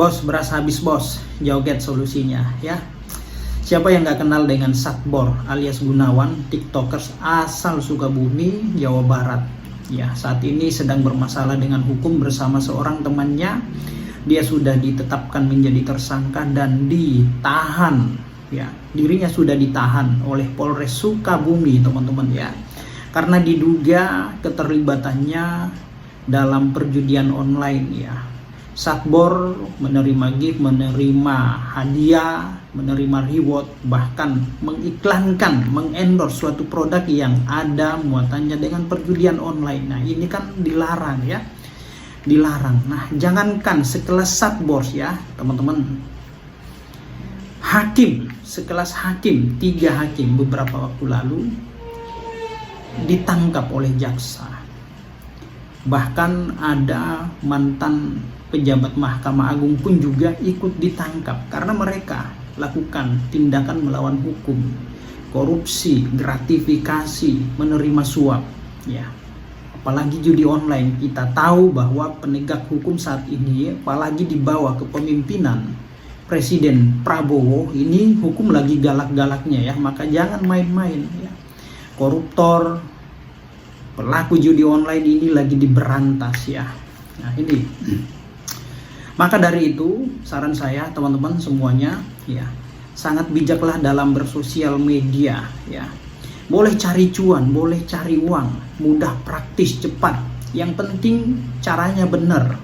Bos, beras habis bos, joget solusinya ya. Siapa yang gak kenal dengan Satbor alias Gunawan, tiktokers asal Sukabumi, Jawa Barat. Ya, saat ini sedang bermasalah dengan hukum bersama seorang temannya. Dia sudah ditetapkan menjadi tersangka dan ditahan. Ya, dirinya sudah ditahan oleh Polres Sukabumi, teman-teman ya. Karena diduga keterlibatannya dalam perjudian online ya. Satbor menerima gift, menerima hadiah, menerima reward, bahkan mengiklankan, mengendorse suatu produk yang ada muatannya dengan perjudian online. Nah, ini kan dilarang ya. Dilarang. Nah, jangankan sekelas Satbor ya, teman-teman. Hakim, sekelas hakim, 3 hakim beberapa waktu lalu ditangkap oleh jaksa. Bahkan ada mantan pejabat Mahkamah Agung pun juga ikut ditangkap karena mereka lakukan tindakan melawan hukum, korupsi, gratifikasi, menerima suap ya. Apalagi judi online, kita tahu bahwa penegak hukum saat ini, apalagi di bawah kepemimpinan Presiden Prabowo, ini hukum lagi galak-galaknya ya, maka jangan main-main ya. Koruptor, pelaku judi online ini lagi diberantas ya. Nah, ini. Maka dari itu, saran saya teman-teman semuanya ya, sangat bijaklah dalam bersosial media ya. Boleh cari cuan, boleh cari uang, mudah, praktis, cepat. Yang penting caranya benar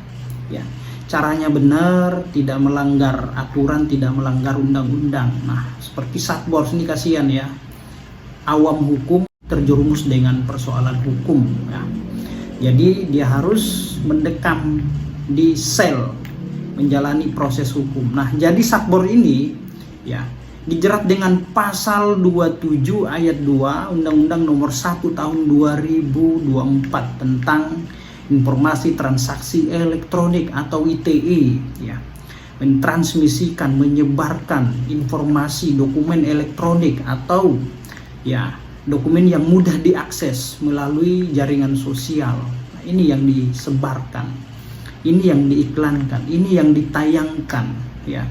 ya. Caranya benar, tidak melanggar aturan, tidak melanggar undang-undang. Nah, seperti Satbor ini kasihan ya. Awam hukum terjerumus dengan persoalan hukum ya. Jadi dia harus mendekam di sel menjalani proses hukum. Nah, jadi Satbor ini ya dijerat dengan pasal 27 ayat 2 Undang-Undang Nomor 1 Tahun 2024 tentang Informasi Transaksi Elektronik atau ITE ya. Mentransmisikan, menyebarkan informasi dokumen elektronik atau ya dokumen yang mudah diakses melalui jaringan sosial. Nah, ini yang disebarkan, ini yang diiklankan, ini yang ditayangkan ya,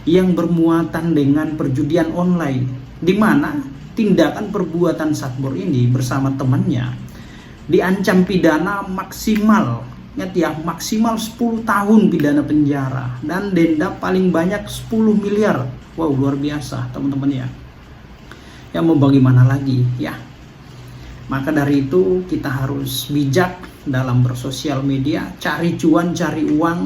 yang bermuatan dengan perjudian online, di mana tindakan perbuatan Satbor ini bersama temannya diancam pidana maksimal ya, maksimal 10 tahun pidana penjara dan denda paling banyak 10 miliar. Wow, luar biasa teman-teman ya. Ya mau bagaimana lagi ya. Maka dari itu kita harus bijak dalam bersosial media, cari cuan, cari uang,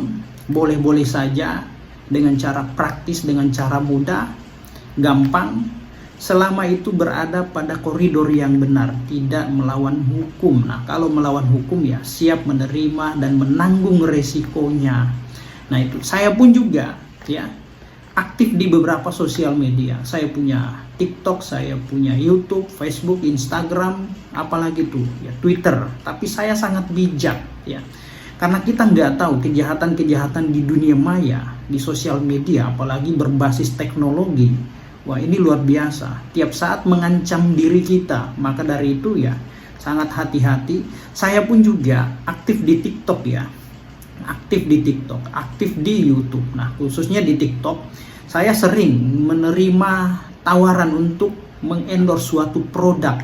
boleh-boleh saja dengan cara praktis, dengan cara mudah, gampang, selama itu berada pada koridor yang benar, tidak melawan hukum. Nah, kalau melawan hukum ya siap menerima dan menanggung resikonya. Nah, itu saya pun juga ya aktif di beberapa sosial media. Saya punya TikTok, saya punya YouTube, Facebook, Instagram, apalagi tuh ya Twitter. Tapi saya sangat bijak ya, karena kita nggak tahu kejahatan-kejahatan di dunia maya, di sosial media, apalagi berbasis teknologi. Wah, ini luar biasa, tiap saat mengancam diri kita. Maka dari itu ya sangat hati-hati. Saya pun juga aktif di TikTok ya, aktif di TikTok, aktif di YouTube. Nah, khususnya di TikTok saya sering menerima tawaran untuk mengendorse suatu produk.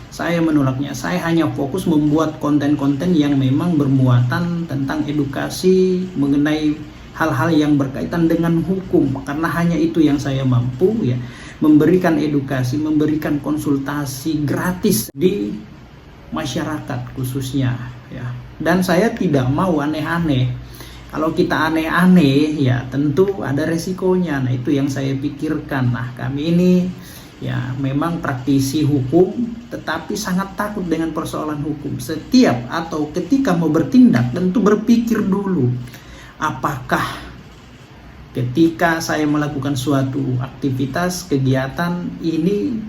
Saya menolaknya. Saya hanya fokus membuat konten-konten yang memang bermuatan tentang edukasi mengenai hal-hal yang berkaitan dengan hukum, karena hanya itu yang saya mampu ya, memberikan edukasi, memberikan konsultasi gratis di masyarakat khususnya ya. Dan saya tidak mau aneh-aneh. Kalau kita aneh-aneh ya tentu ada resikonya. Nah, itu yang saya pikirkan. Nah, kami ini ya memang praktisi hukum, tetapi sangat takut dengan persoalan hukum. Setiap atau ketika mau bertindak tentu berpikir dulu, apakah ketika saya melakukan suatu aktivitas, kegiatan ini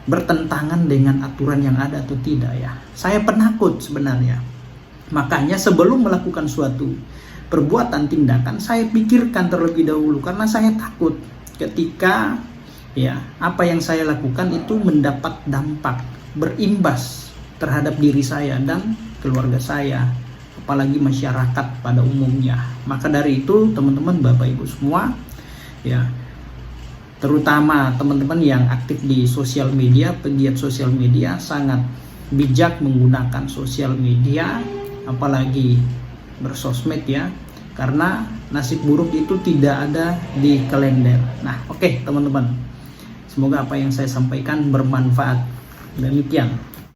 bertentangan dengan aturan yang ada atau tidak ya. Saya penakut sebenarnya. Makanya sebelum melakukan suatu perbuatan, tindakan, saya pikirkan terlebih dahulu, karena saya takut ketika ya apa yang saya lakukan itu mendapat dampak, berimbas terhadap diri saya dan keluarga saya, apalagi masyarakat pada umumnya. Maka dari itu teman-teman, Bapak Ibu semua, ya, terutama teman-teman yang aktif di sosial media, pegiat sosial media, sangat bijak menggunakan sosial media, apalagi bersosmed ya, karena nasib buruk itu tidak ada di kalender. Nah, oke teman-teman, semoga apa yang saya sampaikan bermanfaat. Demikian.